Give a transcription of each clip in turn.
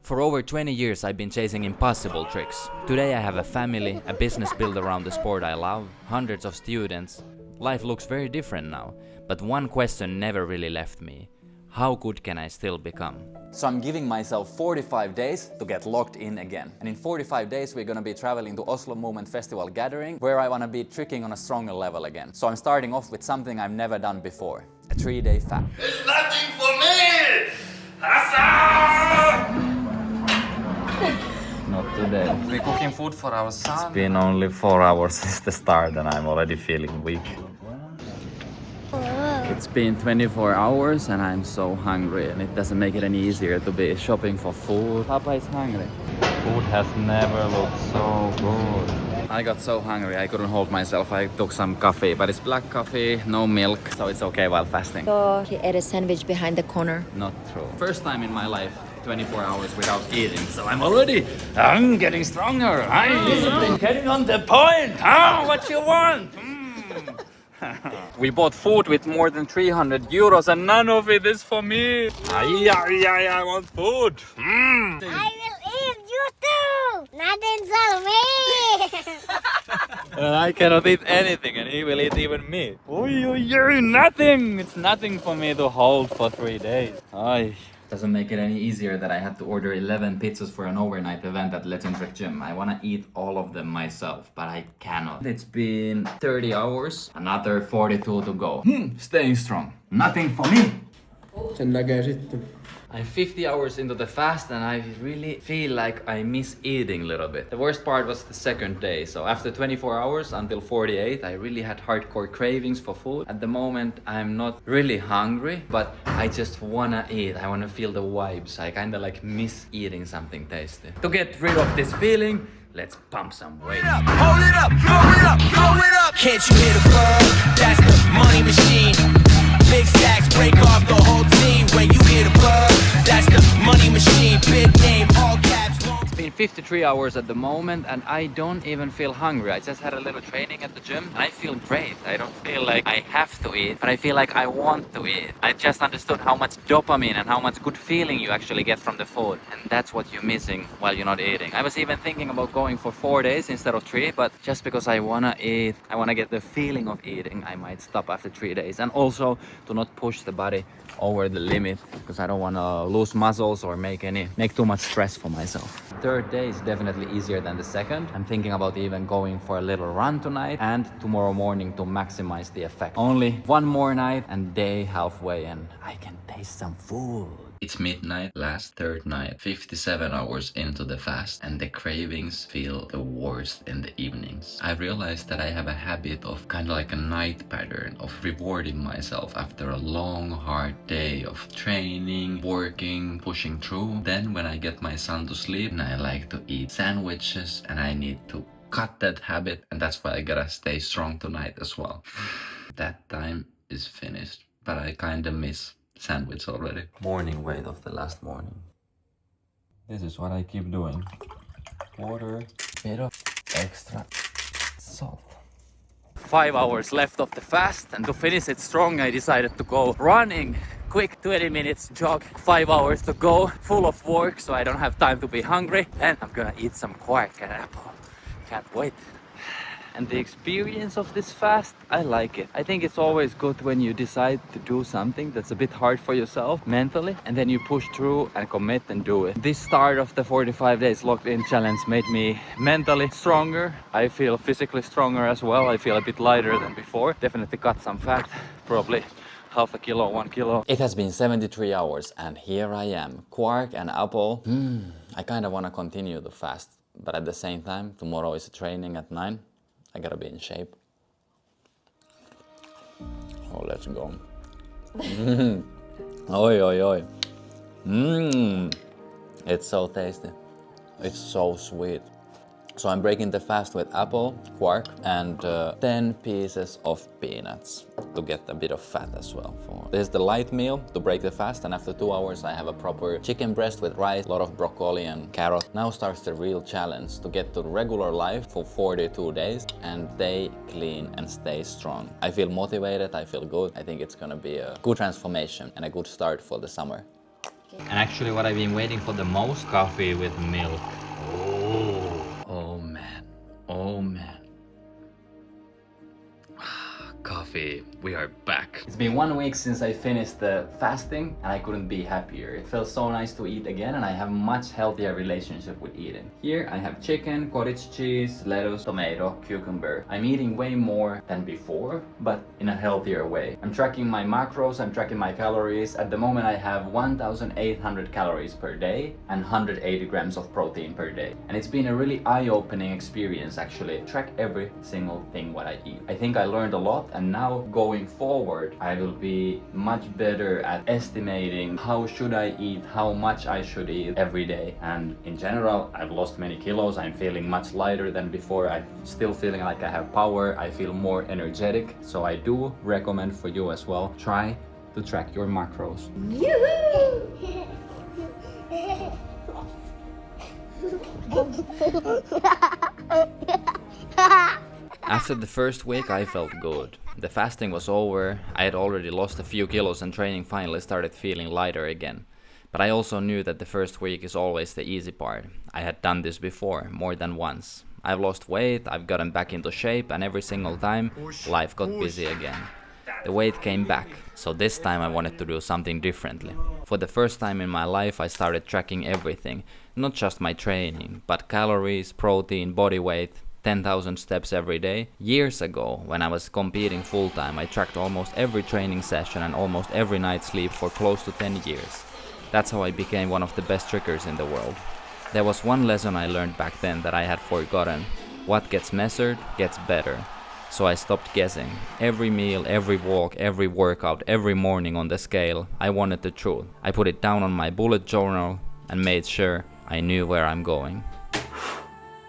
For over 20 years I've been chasing impossible tricks. Today I have a family, a business built around the sport I love, hundreds of students. Life looks very different now, but one question never really left me. How good can I still become? So I'm giving myself 45 days to get locked in again. And in 45 days we're gonna be traveling to Oslo Movement Festival Gathering, where I wanna be tricking on a stronger level again. So I'm starting off with something I've never done before, a 3-day fast. It's nothing for me! Hassan! Not today. We're cooking food for our son. It's been only 4 hours since the start and I'm already feeling weak. It's been 24 hours and I'm so hungry, and it doesn't make it any easier to be shopping for food. Papa is hungry. Food has never looked so good. I got so hungry I couldn't hold myself. I took some coffee, but it's black coffee, no milk, so it's okay while fasting. So he ate a sandwich behind the corner. Not true. First time in my life 24 hours without eating, so I'm getting stronger. I'm getting on the point. What you want? We bought food with more than 300 euros and none of it is for me. I want food. I will eat you too. Nothing's for me. I cannot eat anything and he will eat even me. Nothing. It's nothing for me to hold for 3 days. Doesn't make it any easier that I had to order 11 pizzas for an overnight event at Legendary Gym. I wanna eat all of them myself, but I cannot. It's been 30 hours, another 42 to go. Staying strong. Nothing for me. Sen näkee sitten. I'm 50 hours into the fast and I really feel like I miss eating a little bit. The worst part was the second day. So after 24 hours until 48, I really had hardcore cravings for food. At the moment, I'm not really hungry, but I just wanna eat. I wanna feel the vibes. I kinda like miss eating something tasty. To get rid of this feeling, let's pump some weight. Hold it up, throw it up, throw it up! Can't you hear the bird? That's the money machine. Big stacks break off the whole team. When you hear the bird, that's the money machine. Big name, all caps. It's been 53 hours at the moment and I don't even feel hungry. I just had a little training at the gym and I feel great. I don't feel like I have to eat, but I feel like I want to eat. I just understood how much dopamine and how much good feeling you actually get from the food, and that's what you're missing while you're not eating. I was even thinking about going for 4 days instead of 3, but just because I wanna eat, I wanna get the feeling of eating, I might stop after 3 days. And also to not push the body over the limit, because I don't wanna lose muscles or make too much stress for myself. Third day is definitely easier than the second. I'm thinking about even going for a little run tonight and tomorrow morning to maximize the effect. Only one more night and day halfway and I can taste some food. It's midnight, last third night, 57 hours into the fast, and the cravings feel the worst in the evenings. I realized that I have a habit of kind of like a night pattern of rewarding myself after a long, hard day of training, working, pushing through. Then when I get my son to sleep, I like to eat sandwiches and I need to cut that habit, and that's why I gotta stay strong tonight as well. That time is finished, but I kinda miss sandwich already. Morning weight of the last morning. This is what I keep doing. Water, bit of extra salt. 5 hours left of the fast, and to finish it strong I decided to go running. Quick 20 minutes jog, 5 hours to go, full of work so I don't have time to be hungry, and I'm gonna eat some quark and apple. Can't wait. And the experience of this fast, I like it. I think it's always good when you decide to do something that's a bit hard for yourself mentally, and then you push through and commit and do it. This start of the 45 days locked in challenge made me mentally stronger. I feel physically stronger as well. I feel a bit lighter than before. Definitely cut some fat, probably half a kilo, 1 kilo. It has been 73 hours and here I am, quark and apple. I kind of want to continue the fast, but at the same time, tomorrow is training at 9. I gotta be in shape. Oh, let's go. Oi, oi, oi. It's so tasty. It's so sweet. So I'm breaking the fast with apple, quark, and 10 pieces of peanuts to get a bit of fat as well. This is the light meal to break the fast, and after 2 hours I have a proper chicken breast with rice, a lot of broccoli and carrot. Now starts the real challenge to get to regular life for 42 days and stay clean and stay strong. I feel motivated, I feel good. I think it's gonna be a good transformation and a good start for the summer. And actually what I've been waiting for the most, coffee with milk. Oh man. Oh man. Coffee, we are back. It's been 1 week since I finished the fasting and I couldn't be happier. It felt so nice to eat again and I have much healthier relationship with eating. Here I have chicken, cottage cheese, lettuce, tomato, cucumber. I'm eating way more than before, but in a healthier way. I'm tracking my macros, I'm tracking my calories. At the moment I have 1,800 calories per day and 180 grams of protein per day. And it's been a really eye-opening experience actually. Track every single thing what I eat. I think I learned a lot. And now going forward, I will be much better at estimating how should I eat, how much I should eat every day. And in general, I've lost many kilos. I'm feeling much lighter than before. I'm still feeling like I have power. I feel more energetic. So I do recommend for you as well, try to track your macros. After the first week I felt good. The fasting was over, I had already lost a few kilos and training finally started feeling lighter again. But I also knew that the first week is always the easy part. I had done this before, more than once. I've lost weight, I've gotten back into shape and every single time, life got busy again. The weight came back, so this time I wanted to do something differently. For the first time in my life I started tracking everything, not just my training, but calories, protein, body weight, 10,000 steps every day. Years ago, when I was competing full-time, I tracked almost every training session and almost every night's sleep for close to 10 years. That's how I became one of the best trickers in the world. There was one lesson I learned back then that I had forgotten. What gets measured gets better. So I stopped guessing. Every meal, every walk, every workout, every morning on the scale, I wanted the truth. I put it down on my bullet journal and made sure I knew where I'm going.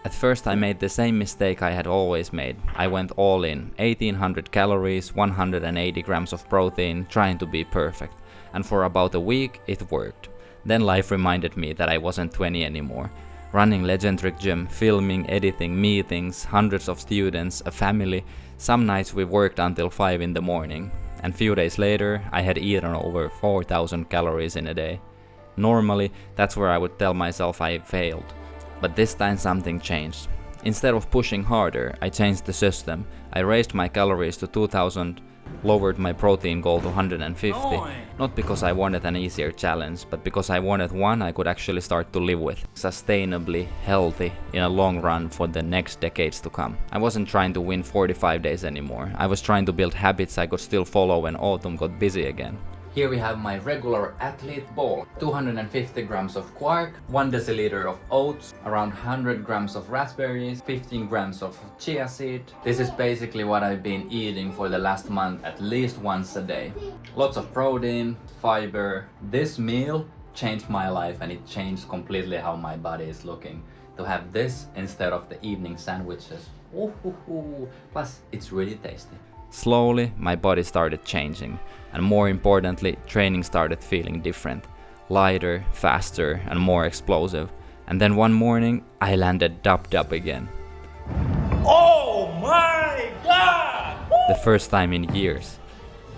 At first I made the same mistake I had always made. I went all in, 1800 calories, 180 grams of protein, trying to be perfect. And for about a week it worked. Then life reminded me that I wasn't 20 anymore. Running legendary gym, filming, editing, meetings, hundreds of students, a family. Some nights we worked until 5 in the morning. And few days later I had eaten over 4,000 calories in a day. Normally that's where I would tell myself I failed. But this time something changed. Instead of pushing harder, I changed the system. I raised my calories to 2000, lowered my protein goal to 150, not because I wanted an easier challenge, but because I wanted one I could actually start to live with, sustainably healthy in a long run for the next decades to come. I wasn't trying to win 45 days anymore. I was trying to build habits I could still follow when autumn got busy again. Here we have my regular athlete bowl. 250 grams of quark, 1 deciliter of oats, around 100 grams of raspberries, 15 grams of chia seed. This is basically what I've been eating for the last month at least once a day. Lots of protein, fiber. This meal changed my life and it changed completely how my body is looking. To have this instead of the evening sandwiches. Plus, it's really tasty. Slowly, my body started changing, and more importantly, training started feeling different. Lighter, faster, and more explosive. And then one morning, I landed dub again. Oh my God! The first time in years.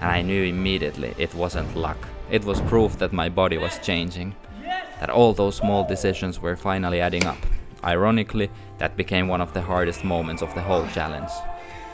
And I knew immediately it wasn't luck. It was proof that my body was changing. That all those small decisions were finally adding up. Ironically, that became one of the hardest moments of the whole challenge.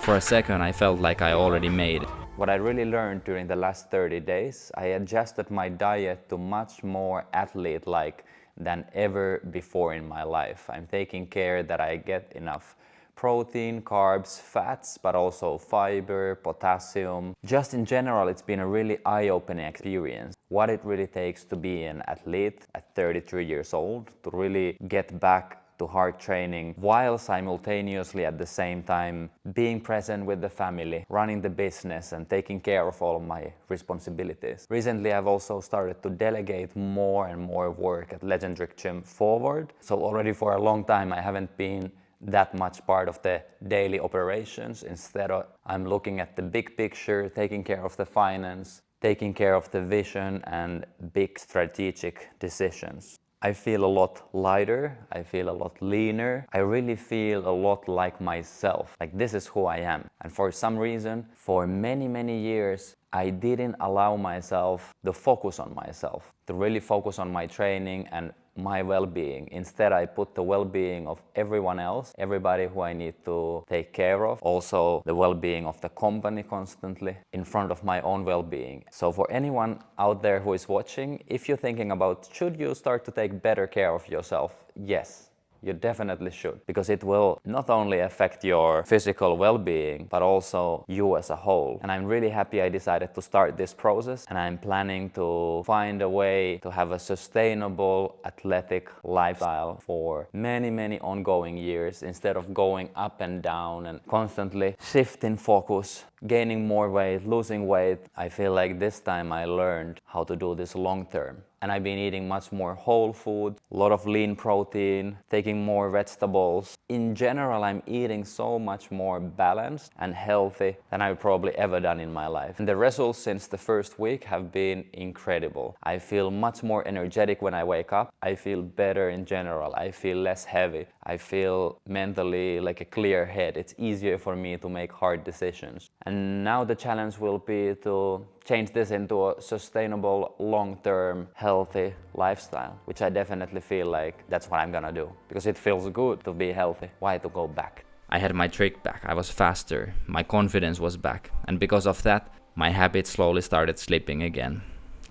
For a second I felt like I already made it. What I really learned during the last 30 days, I adjusted my diet to much more athlete-like than ever before in my life. I'm taking care that I get enough protein, carbs, fats, but also fiber, potassium. Just in general, it's been a really eye-opening experience. What it really takes to be an athlete at 33 years old, to really get back to hard training while simultaneously at the same time being present with the family, running the business and taking care of all of my responsibilities. Recently I've also started to delegate more and more work at Legendary Gym forward. So already for a long time I haven't been that much part of the daily operations. Instead I'm looking at the big picture, taking care of the finance, taking care of the vision and big strategic decisions. I feel a lot lighter, I feel a lot leaner, I really feel a lot like myself, like this is who I am. And for some reason, for many years, I didn't allow myself to focus on myself, to really focus on my training and my well-being. Instead, I put the well-being of everyone else, everybody who I need to take care of, also the well-being of the company constantly, in front of my own well-being. So for anyone out there who is watching, if you're thinking about should you start to take better care of yourself, yes. You definitely should, because it will not only affect your physical well-being, but also you as a whole. And I'm really happy I decided to start this process, and I'm planning to find a way to have a sustainable athletic lifestyle for many ongoing years, instead of going up and down and constantly shifting focus, gaining more weight, losing weight. I feel like this time I learned how to do this long term. And I've been eating much more whole food, a lot of lean protein, taking more vegetables. In general, I'm eating so much more balanced and healthy than I've probably ever done in my life. And the results since the first week have been incredible. I feel much more energetic when I wake up. I feel better in general. I feel less heavy. I feel mentally like a clear head. It's easier for me to make hard decisions. And now the challenge will be to change this into a sustainable, long-term, healthy lifestyle, which I definitely feel like that's what I'm gonna do, because it feels good to be healthy. Why to go back? I had my trick back, I was faster, my confidence was back, and because of that, my habits slowly started slipping again.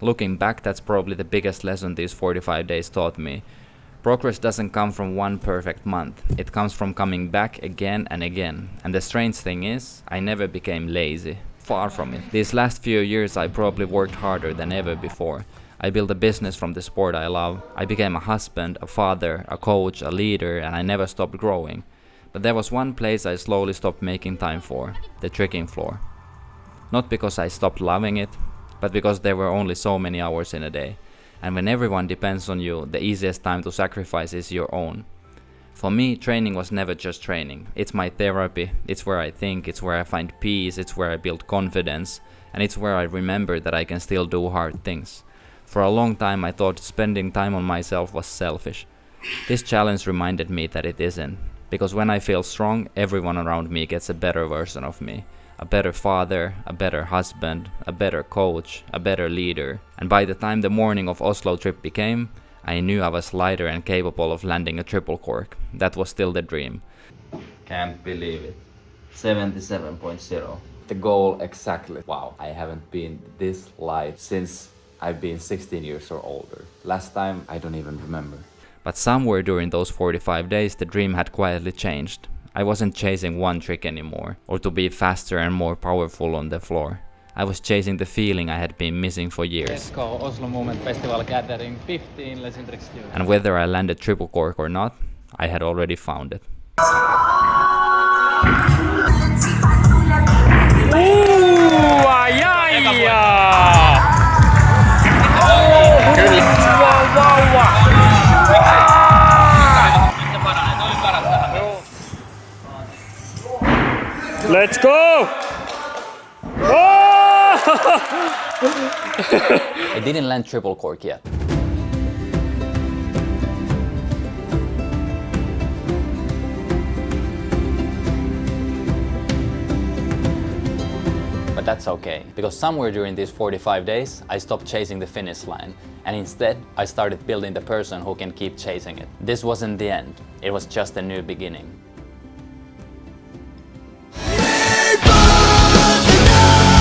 Looking back, that's probably the biggest lesson these 45 days taught me. Progress doesn't come from one perfect month, it comes from coming back again and again. And the strange thing is, I never became lazy. Far from it. These last few years I probably worked harder than ever before. I built a business from the sport I love. I became a husband, a father, a coach, a leader, and I never stopped growing. But there was one place I slowly stopped making time for, the tricking floor. Not because I stopped loving it, but because there were only so many hours in a day. And when everyone depends on you, the easiest time to sacrifice is your own. For me, training was never just training. It's my therapy, it's where I think, it's where I find peace, it's where I build confidence, and it's where I remember that I can still do hard things. For a long time I thought spending time on myself was selfish. This challenge reminded me that it isn't, because when I feel strong, everyone around me gets a better version of me. A better father, a better husband, a better coach, a better leader. And by the time the morning of Oslo trip became, I knew I was lighter and capable of landing a triple cork. That was still the dream. Can't believe it. 77.0. The goal exactly. Wow, I haven't been this light since I've been 16 years or older. Last time, I don't even remember. But somewhere during those 45 days, the dream had quietly changed. I wasn't chasing one trick anymore, or to be faster and more powerful on the floor. I was chasing the feeling I had been missing for years. Let's go, Oslo Movement Festival gathering 15 legendary students. And whether I landed triple cork or not, I had already found it. Let's go! I didn't land triple cork yet. But that's okay, because somewhere during these 45 days, I stopped chasing the finish line, and instead, I started building the person who can keep chasing it. This wasn't the end, it was just a new beginning.